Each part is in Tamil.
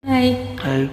ஹாய். ஹாய்.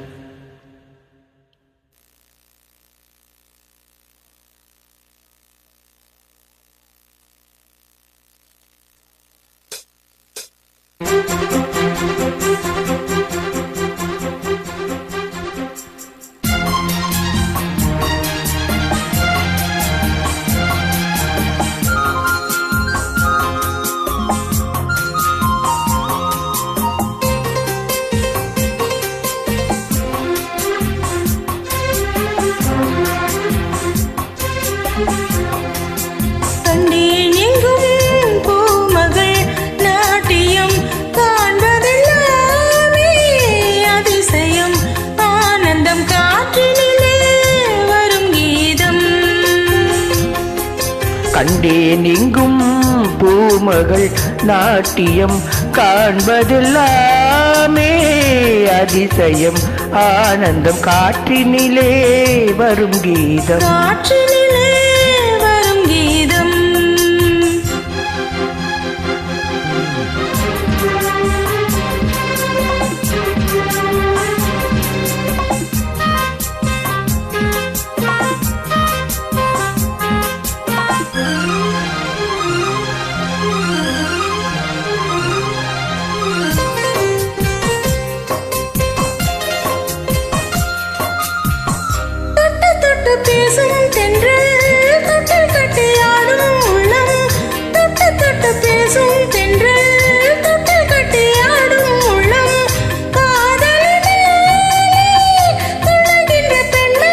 கண்டேன் எங்கும் பூமகள் நாட்டியம் காண்பதெல்லாமே அதிசயம் ஆனந்தம் காற்றினிலே வரும் கீதம் பேசும் தென்றல் தொட்டு கட்டி ஆடும் உள்ளம் தொட்டு தொட்டு பேசும் தென்றல் தொட்டு கட்டி ஆடும் உள்ளம் காதலிலே துள்ளுகின்ற பெண்ணை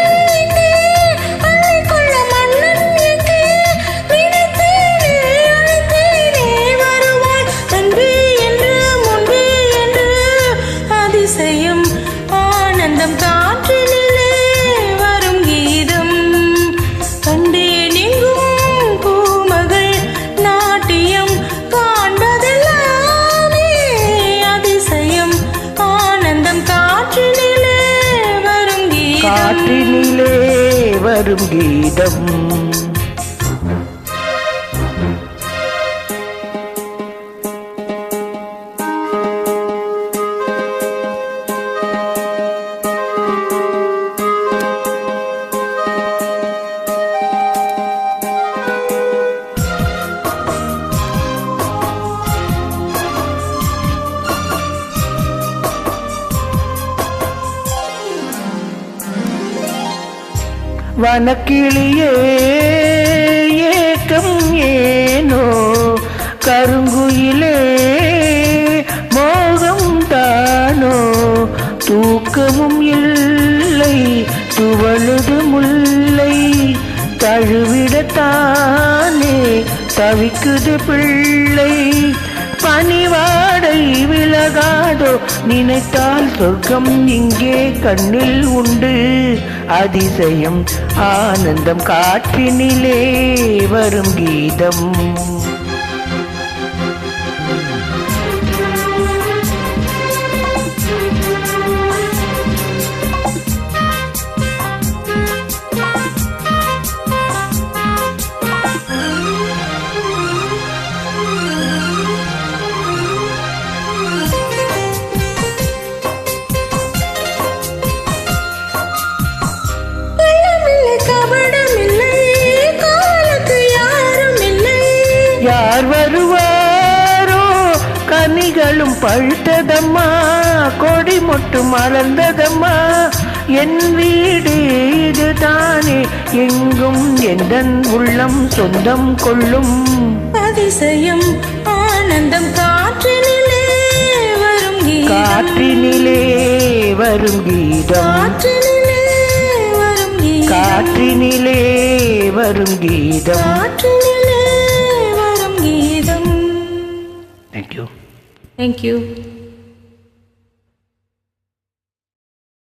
அள்ளிக்கொள்ள மன்னன் எங்கே நினைத்தேனே அழைத்தேனே வருவாய் அன்பே என்று முன்பே என்று அதிசயம் ஆனந்தம் காற்றிலே காற்றினிலே வரும் கீதம். வனக்கிளியே ஏக்கம் ஏனோ கருங்குயிலே மோகம் தானோ தூக்கமும் இல்லை துவழுது முல்லை தழுவிடத்தானே தவிக்குது பிள்ளை பனிவாடை விலகாதோ நினைத்தால் சொர்க்கம் இங்கே கண்ணில் உண்டு அதிசயம் ஆனந்தம் காற்றினிலே வரும் கீதம். யார் வருவாரோ கனிகளும் பழுத்ததம்மா கொடி மொட்டு மலர்ந்ததம்மா என் வீடு இதுதானே எங்கும் எந்தன் உள்ளம் சொந்தம் கொள்ளும் அதிசயம் ஆனந்தம் காற்றினிலே வரும் கீதம். காற்றினிலே வரும் கீதம். காற்றினிலே வரும் கீதம். Thank you.